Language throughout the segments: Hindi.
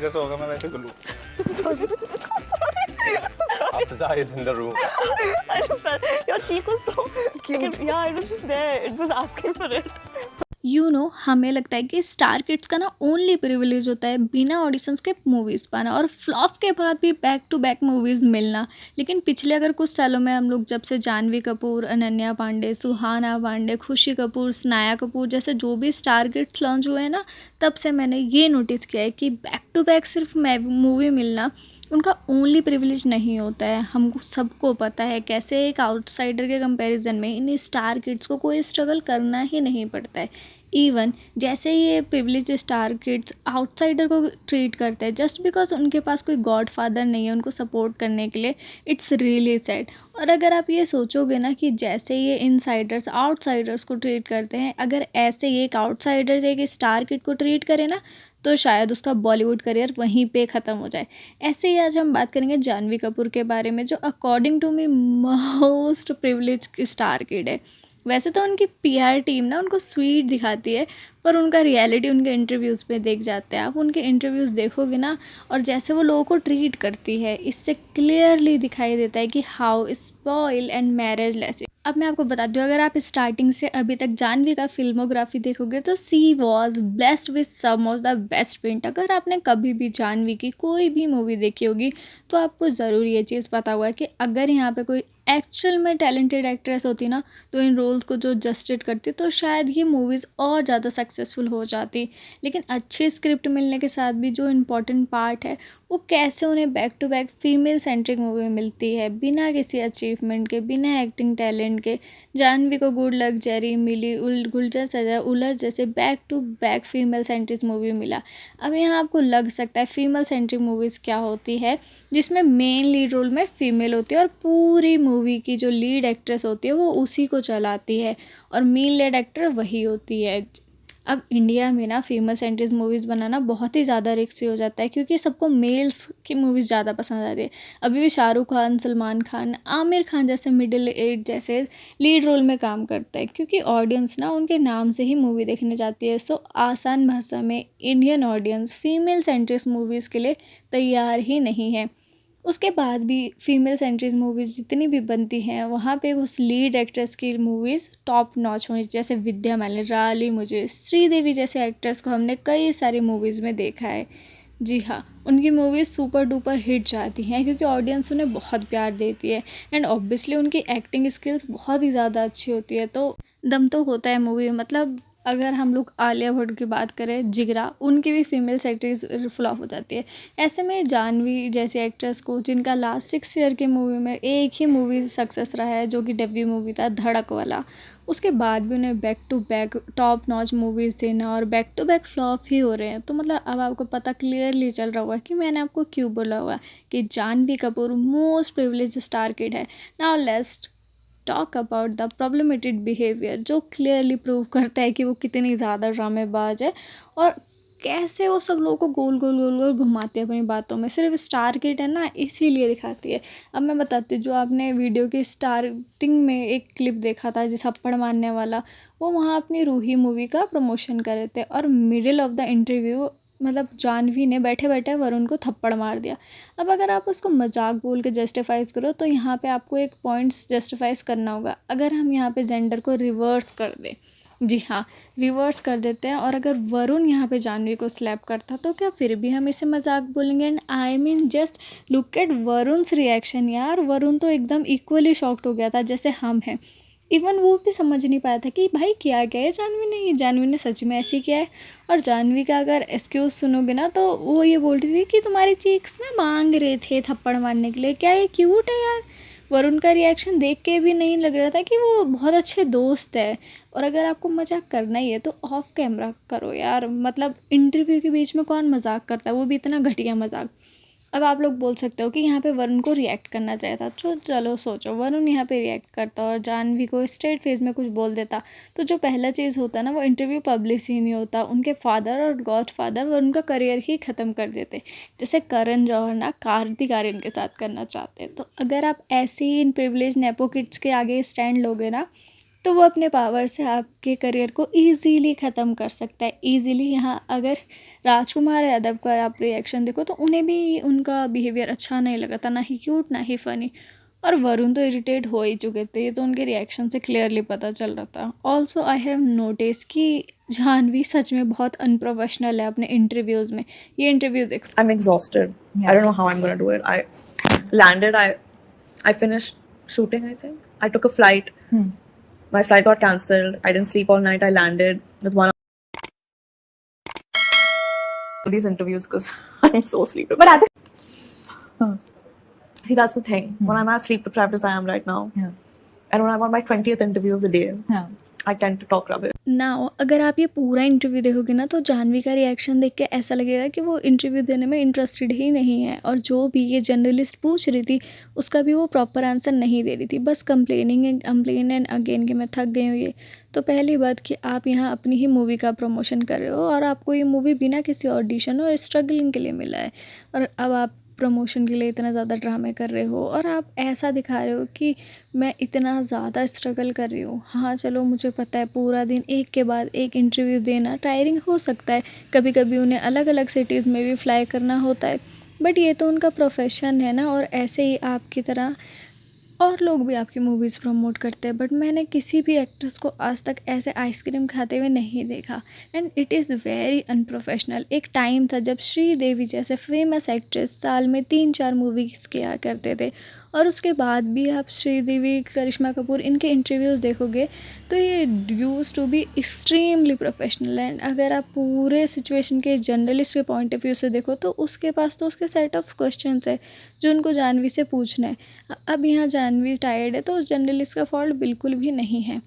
जैसा होगा मैं वैसे करूँ। Afza is in the room. I just felt your cheek was so cute. Yeah, it was just there. It was asking for it. हमें लगता है कि स्टार किड्स का ना ओनली प्रिविलेज होता है बिना ऑडिशंस के मूवीज़ पाना और फ्लॉप के बाद भी बैक टू बैक मूवीज़ मिलना। लेकिन पिछले अगर कुछ सालों में हम लोग जब से जानवी कपूर, अनन्या पांडे, सुहाना पांडे, खुशी कपूर, सनाया कपूर जैसे जो भी स्टार किड्स लॉन्च हुए हैं ना, तब से मैंने ये नोटिस किया है कि बैक टू बैक सिर्फ मूवी मिलना उनका ओनली प्रिविलेज नहीं होता है। हमको सबको पता है कैसे एक आउटसाइडर के कंपैरिजन में इन स्टार किड्स को कोई स्ट्रगल करना ही नहीं पड़ता है। इवन जैसे ये प्रिविलेज स्टार किड्स आउटसाइडर को ट्रीट करते हैं जस्ट बिकॉज उनके पास कोई गॉड फादर नहीं है उनको सपोर्ट करने के लिए, इट्स रियली सैड। और अगर आप ये सोचोगे ना कि जैसे ये इनसाइडर्स आउटसाइडर्स को ट्रीट करते हैं, अगर ऐसे ही एक आउटसाइडर एक स्टार किड को ट्रीट करे ना, तो शायद उसका बॉलीवुड करियर वहीं पे ख़त्म हो जाए। ऐसे ही आज हम बात करेंगे जानवी कपूर के बारे में, जो according to me most privilege star kid है। वैसे तो उनकी पीआर टीम ना उनको स्वीट दिखाती है, पर उनका रियलिटी उनके इंटरव्यूज़ पे देख जाते हैं। आप उनके इंटरव्यूज़ देखोगे ना, और जैसे वो लोगों को ट्रीट करती है, इससे क्लियरली दिखाई देता है कि how spoil and marriage less. अब मैं आपको बता दूँ, अगर आप स्टार्टिंग से अभी तक जानवी का फिल्मोग्राफी देखोगे तो she was blessed with some of the best print. अगर आपने कभी भी जानवी की कोई भी मूवी देखी होगी तो आपको ज़रूर ये चीज़ पता हुआ है कि अगर यहाँ पे कोई एक्चुअल में टैलेंटेड एक्ट्रेस होती ना, तो इन रोल्स को जो जस्टिस करती, तो शायद ये मूवीज़ और ज़्यादा सक्सेसफुल हो जाती। लेकिन अच्छी स्क्रिप्ट मिलने के साथ भी जो इम्पोर्टेंट पार्ट है, वो कैसे उन्हें back to back female centric movie मिलती है बिना किसी अचीवमेंट के, बिना एक्टिंग टैलेंट के। जानवी को गुड लक, जेरी मिली, गुलजार सजा, उलझ जैसे back to back female centric movie मिला। अब यहाँ आपको लग सकता है फीमेल सेंट्रिक मूवीज़ क्या होती है, जिसमें मेन लीड रोल में फ़ीमेल होती है और पूरी मूवी की जो लीड एक्ट्रेस होती है वो उसी को चलाती है, और मेन लीड एक्टर वही होती है। अब इंडिया में ना फीमेल सेंट्रिक मूवीज़ बनाना बहुत ही ज़्यादा रिस्की हो जाता है, क्योंकि सबको मेल्स की मूवीज़ ज़्यादा पसंद आती है। अभी भी शाहरुख खान, सलमान खान, आमिर खान जैसे मिडिल एज जैसे लीड रोल में काम करते हैं, क्योंकि ऑडियंस ना उनके नाम से ही मूवी देखने जाती है। सो आसान भाषा में Indian audience female centric movies के लिए तैयार ही नहीं है। उसके बाद भी फीमेल सेंट्रिक मूवीज़ जितनी भी बनती हैं, वहाँ पे उस लीड एक्ट्रेस की मूवीज़ टॉप नॉच होनी, जैसे विद्या बालन, राली मुझे, श्रीदेवी जैसे एक्ट्रेस को हमने कई सारी मूवीज़ में देखा है। जी हाँ, उनकी मूवीज़ सुपर डुपर हिट जाती हैं क्योंकि ऑडियंस उन्हें बहुत प्यार देती है, एंड ऑब्वियसली उनकी एक्टिंग स्किल्स बहुत ही ज़्यादा अच्छी होती है, तो दम तो होता है मूवी में। मतलब अगर हम लोग आलिया भट्ट की बात करें, जिगरा, उनकी भी फीमेल सेक्ट्रीज फ्लॉप हो जाती है। ऐसे में जानवी जैसी एक्ट्रेस को, जिनका लास्ट 6 ईयर की मूवी में एक ही मूवी सक्सेस रहा है जो कि डेब्यू मूवी था धड़क वाला, उसके बाद भी उन्हें back to back top notch movies देना और बैक टू बैक फ्लॉप ही हो रहे हैं। तो मतलब अब आपको पता क्लियरली चल रहा हुआ है कि मैंने आपको क्यों बोला हुआ कि Janhvi Kapoor most privilege star kid है। Now let's talk about the problematic behaviour, जो क्लियरली प्रूव करता है कि वो कितनी ज़्यादा ड्रामेबाज है और कैसे वो सब लोगों को गोल गोल गोल गोल घुमाती है अपनी बातों में। सिर्फ स्टार किड है ना, इसीलिए दिखाती है। अब मैं बताती हूँ, जो आपने वीडियो की स्टार्टिंग में एक क्लिप देखा था जिस थप्पड़ मारने वाला, वो वहाँ अपनी रूही मूवी का प्रमोशन कर रहे थे, और मिडिल ऑफ द इंटरव्यू मतलब जानवी ने बैठे बैठे वरुण को थप्पड़ मार दिया। अब अगर आप उसको मजाक बोल के जस्टिफाइज करो, तो यहाँ पे आपको एक पॉइंट्स जस्टिफाइज करना होगा। अगर हम यहाँ पे जेंडर को रिवर्स कर दें, जी हाँ, रिवर्स कर देते हैं, और अगर वरुण यहाँ पे जानवी को स्लैप करता, तो क्या फिर भी हम इसे मजाक बोलेंगे? And I mean just look at Varun's reaction यार, वरुण तो एकदम इक्वली शॉक्ड हो गया था जैसे हम हैं। इवन वो भी समझ नहीं पाया था कि भाई किया क्या है जानवी ने, ये जानवी ने सच में ऐसे किया है। और जानवी का अगर एक्सक्यूज़ सुनोगे ना, तो वो ये बोल रही थी कि तुम्हारी चीक्स ना मांग रहे थे थप्पड़ मारने के लिए, क्या ये क्यूट है यार। वरुण का रिएक्शन देख के भी नहीं लग रहा था कि वो बहुत अच्छे दोस्त है। और अगर आपको मजाक करना ही है तो ऑफ कैमरा करो यार, मतलब इंटरव्यू के बीच में कौन मजाक करता है, वो भी इतना घटिया मजाक। अब आप लोग बोल सकते हो कि यहाँ पे वरुण को रिएक्ट करना चाहिए था, तो चलो सोचो वरुण यहाँ पे रिएक्ट करता और जानवी को स्ट्रेट फेस में कुछ बोल देता, तो जो पहला चीज़ होता ना, वो इंटरव्यू पब्लिश ही नहीं होता। उनके फादर और गॉड फादर वरुण का करियर ही ख़त्म कर देते, जैसे करण जौहर ना कार्तिक आर्यन के साथ करना चाहते हैं। तो अगर आप ऐसे ही इन प्रिविलेज नेपो किड्स के आगे स्टैंड लोगे ना, तो वो अपने पावर से आपके करियर को ईज़िली ख़त्म कर सकता है, ईज़िली। यहाँ अगर राजकुमार यादव का आप रिएक्शन देखो तो उन्हें भी उनका बिहेवियर अच्छा नहीं लगा था, ना ही क्यूट ना ही फ़नी। और वरुण तो इरिटेट हो ही चुके थे, ये तो उनके रिएक्शन से क्लियरली पता चल रहा था। ऑल्सो आई हैव नोटिस कि जाह्नवी सच में बहुत अनप्रोफेशनल है अपने इंटरव्यूज़ में। ये इंटरव्यू देखो। I'm exhausted. I don't know how I'm gonna do it. I landed. I finished shooting. I think I took a flight. My flight got cancelled. I didn't sleep all night. I landed with one of these interviews because I'm so sleep deprived. But at the See, that's the thing. When I'm as sleep deprived as I am right now, and when I'm on my 20th interview of the day, I tend to talk rubbish. Now अगर आप ये पूरा इंटरव्यू देखोगे ना तो जाह्नवी का रिएक्शन देख के ऐसा लगेगा कि वो इंटरव्यू देने में इंटरेस्टेड ही नहीं है, और जो भी ये जर्नलिस्ट पूछ रही थी उसका भी वो प्रॉपर आंसर नहीं दे रही थी, बस कंप्लेनिंग एंड अगेन कि मैं थक गई हूँ ये। तो पहली बात कि आप यहाँ अपनी ही मूवी का प्रमोशन कर रहे हो, और आपको ये मूवी बिना किसी ऑडिशन और स्ट्रगलिंग के लिए मिला है, और अब आप प्रमोशन के लिए इतना ज़्यादा ड्रामे कर रहे हो और आप ऐसा दिखा रहे हो कि मैं इतना ज़्यादा स्ट्रगल कर रही हूँ। हाँ चलो, मुझे पता है पूरा दिन एक के बाद एक इंटरव्यू देना टायरिंग हो सकता है, कभी कभी उन्हें अलग अलग सिटीज़ में भी फ्लाई करना होता है, बट ये तो उनका प्रोफेशन है ना। और ऐसे ही आपकी तरह और लोग भी आपकी मूवीज़ प्रमोट करते हैं, बट मैंने किसी भी एक्ट्रेस को आज तक ऐसे आइसक्रीम खाते हुए नहीं देखा, and it is very unprofessional. एक टाइम था जब श्रीदेवी जैसे फेमस एक्ट्रेस साल में 3-4 मूवीज़ किया करते थे, और उसके बाद भी आप श्रीदेवी, करिश्मा कपूर, इनके इंटरव्यूज़ देखोगे तो ये use to be extremely professional. And अगर आप पूरे सिचुएशन के जर्नलिस्ट के पॉइंट ऑफ व्यू से देखो तो उसके पास तो उसके सेट ऑफ क्वेश्चंस है जो उनको जाह्नवी से पूछना है। अब यहाँ जाह्नवी टायर्ड है तो उस जर्नलिस्ट का फॉल्ट बिल्कुल भी नहीं है।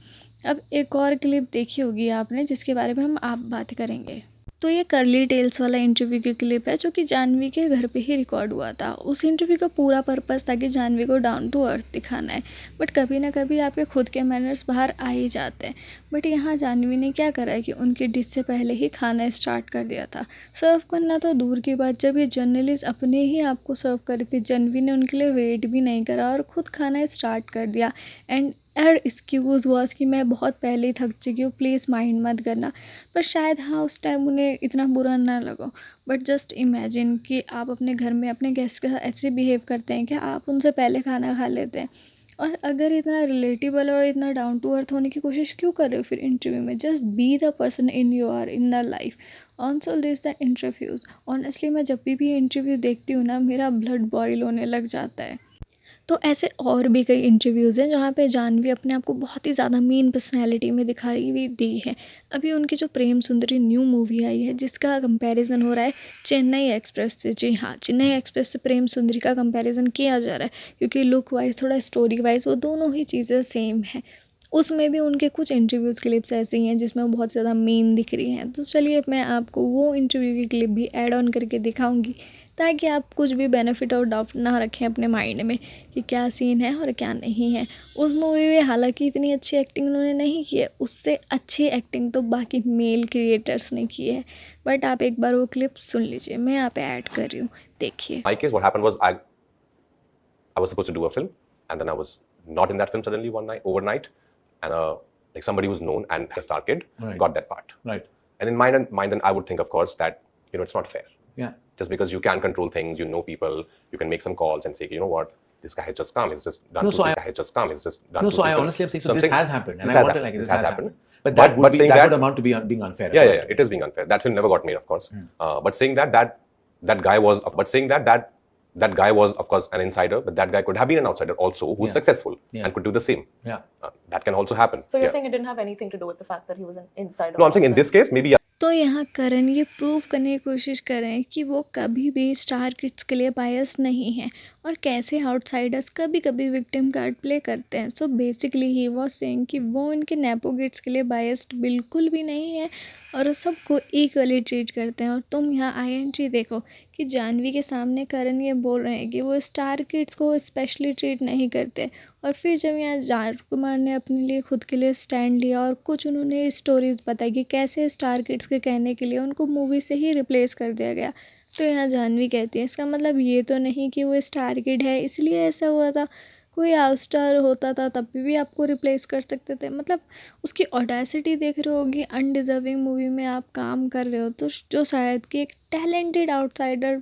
अब एक और क्लिप देखी होगी आपने जिसके बारे में हम आप बात करेंगे। तो ये कर्ली टेल्स वाला इंटरव्यू की क्लिप है जो कि जाह्नवी के घर पे ही रिकॉर्ड हुआ था। उस इंटरव्यू का पूरा पर्पस था कि जाह्नवी को डाउन टू अर्थ दिखाना है, बट कभी ना कभी आपके खुद के मैनर्स बाहर आ ही जाते हैं। बट यहाँ जाह्नवी ने क्या करा है कि उनकी डिश से पहले ही खाना स्टार्ट कर दिया था। सर्व करना तो दूर की बात, जब ये जर्नलिस्ट अपने ही आपको सर्व कर रही थी, जाह्नवी ने उनके लिए वेट भी नहीं करा और ख़ुद खाना स्टार्ट कर दिया। एंड हर एक्सक्यूज़ वॉज कि मैं बहुत पहले ही थक चुकी हूँ, प्लीज़ माइंड मत करना। पर शायद हाँ उस टाइम उन्हें इतना बुरा ना लगा, बट जस्ट इमेजिन कि आप अपने घर में अपने गेस्ट के साथ ऐसे बिहेव करते हैं कि आप उनसे पहले खाना खा लेते हैं। और अगर इतना रिलेटेबल और इतना डाउन टू अर्थ होने की कोशिश क्यों कर रहे हो फिर इंटरव्यू में? Just be the person in you are in the life, on this the interviews. Honestly मैं जब भी इंटरव्यू देखती हूँ ना, मेरा ब्लड बॉयल होने लग जाता है। तो ऐसे और भी कई इंटरव्यूज़ हैं जहाँ पे जाह्नवी अपने आप को बहुत ही ज़्यादा मीन पर्सनैलिटी में दिखाई हुई दी है। अभी उनकी जो प्रेम सुंदरी न्यू मूवी आई है जिसका कंपैरिजन हो रहा है चेन्नई एक्सप्रेस से। जी हाँ, चेन्नई एक्सप्रेस से प्रेम सुंदरी का कंपैरिजन किया जा रहा है क्योंकि लुक वाइज, थोड़ा स्टोरी वाइज वो दोनों ही चीज़ें सेम हैं। उसमें भी उनके कुछ इंटरव्यूज़ क्लिप्स ऐसे ही हैं जिसमें वो बहुत ज़्यादा मीन दिख रही हैं। तो चलिए मैं आपको वो इंटरव्यू की क्लिप भी ऐड ऑन करके दिखाऊंगी ताकि आप कुछ भी बेनिफिट और डाउट ना रखें अपने माइंड में कि क्या सीन है और क्या नहीं है। उस मूवी में हालांकि इतनी अच्छी एक्टिंग उन्होंने नहीं की है, उससे अच्छी एक्टिंग तो बाकी मेल क्रिएटर्स ने की है। बट आप एक बार वो क्लिप सुन लीजिए, मैं यहाँ पे ऐड कर रही हूँ, देखिए। My case, what happened was I was supposed to do a film, and then I was not in that film suddenly one night, overnight, and like somebody who's known and a star kid got that part. Right. And in mind, then I would think, of course, that it's not fair. Yeah. Just because you can control things, you know people, you can make some calls and say, you know what, this guy has just come, he's just done. No, so this guy has just come, he's just done. No, so I films. honestly am saying, So so I'm this saying, has happened, and this I has want to happened. like This this has has happened. happened. But that would be saying that that- would amount to being unfair. Yeah, it is being unfair. That film never got made, of course. But saying that guy was, that guy was, of course, an insider, but that guy could have been an outsider also, who's successful and could do the same. Yeah. That can also happen. So you're Yeah. saying it didn't have anything to do with the fact that he was an insider? No, I'm saying in this case, maybe. तो यहाँ करण ये प्रूव करने की कोशिश करें कि वो कभी भी स्टार किड्स के लिए बायस नहीं है और कैसे आउटसाइडर्स कभी कभी विक्टिम कार्ड प्ले करते हैं। So basically he was saying कि वो इनके नेपो किड्स के लिए बायस्ड बिल्कुल भी नहीं है और वो सबको इक्वली ट्रीट करते हैं। और तुम यहाँ आईएनजी देखो कि जाह्नवी के सामने करण ये बोल रहे हैं कि वो स्टार किड्स को स्पेशली ट्रीट नहीं करते, और फिर जब यहाँ राजकुमार ने अपने लिए खुद के लिए स्टैंड लिया और कुछ उन्होंने स्टोरीज़ बताई कि कैसे स्टार किड्स के कहने के लिए उनको मूवी से ही रिप्लेस कर दिया गया, तो यहाँ जाह्नवी कहती है इसका मतलब ये तो नहीं कि वो स्टार किड है इसलिए ऐसा हुआ था। कोई आउटस्टार होता था तब भी आपको रिप्लेस कर सकते थे। मतलब उसकी ऑडेसिटी देख रहे हो कि अनडिज़र्विंग मूवी में आप काम कर रहे हो, तो जो शायद कि एक टैलेंटेड आउटसाइडर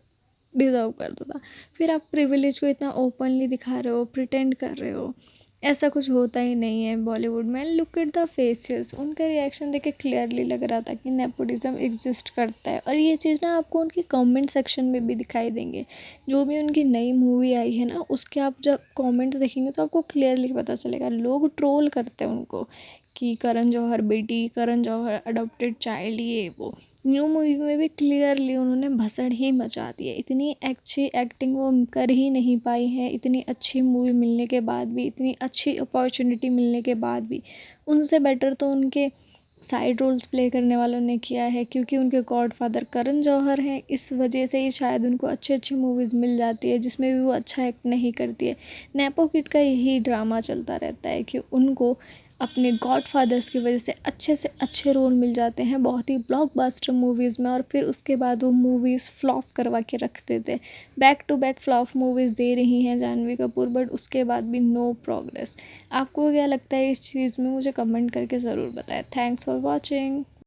डिज़र्व करता था, फिर आप प्रिविलेज को इतना ओपनली दिखा रहे हो, प्रिटेंड कर रहे हो। ऐसा कुछ होता ही नहीं है बॉलीवुड में। लुक एट द फेसेस, उनका रिएक्शन देख के क्लियरली लग रहा था कि नेपोटिज्म एग्जिस्ट करता है। और ये चीज़ ना आपको उनके कमेंट सेक्शन में भी दिखाई देंगे। जो भी उनकी नई मूवी आई है ना, उसके आप जब कमेंट्स देखेंगे तो आपको क्लियरली पता चलेगा। लोग ट्रोल करते हैं उनको कि करण जौहर बेटी, करण जौहर अडॉप्टेड चाइल्ड, ये वो। न्यू मूवी में भी क्लियरली उन्होंने भसड़ ही मचा दी है। इतनी अच्छी एक्टिंग वो कर ही नहीं पाई है, इतनी अच्छी मूवी मिलने के बाद भी, इतनी अच्छी अपॉर्चुनिटी मिलने के बाद भी। उनसे बेटर तो उनके साइड रोल्स प्ले करने वालों ने किया है, क्योंकि उनके गॉडफादर करण जौहर हैं। इस वजह से ही शायद उनको अच्छी अच्छी मूवीज़ मिल जाती है जिसमें भी वो अच्छा एक्ट नहीं करती है। नेपो किड का यही ड्रामा चलता रहता है कि उनको अपने गॉडफादर्स की वजह से अच्छे रोल मिल जाते हैं बहुत ही ब्लॉकबस्टर मूवीज़ में, और फिर उसके बाद वो मूवीज़ फ्लॉप करवा के रख देते। Back to back flop movies दे रही हैं जानवी कपूर, बट उसके बाद भी नो प्रोग्रेस। आपको क्या लगता है इस चीज़ में? मुझे कमेंट करके ज़रूर बताएं। Thanks for watching.